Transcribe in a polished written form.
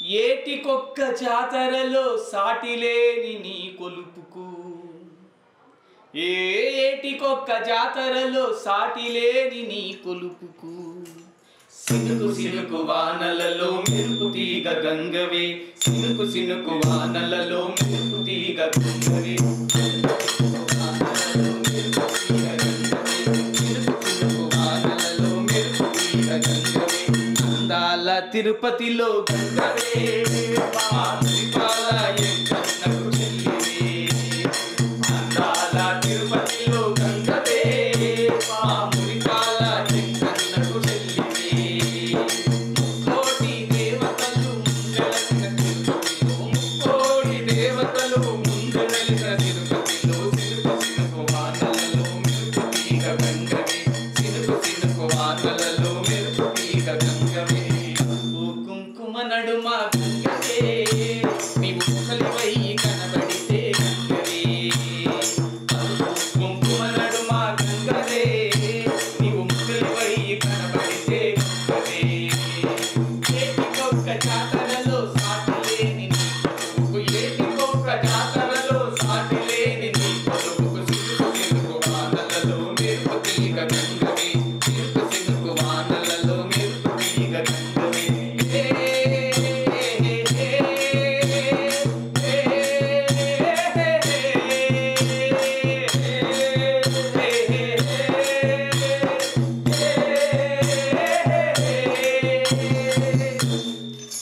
ఏటికొక్క జాతరలో సాటిలేని నీ కొలుపుకు, ఏటికొక్క జాతరలో సాటిలేని నీ కొలుపుకు, సినుకు సినుకు వానలలో మెరుపు తీగ గంగవే, సినుకు సినుకు వానలలో మెరుపు తీగ గంగవే, అందాల తిరుపతిలో గంగవే,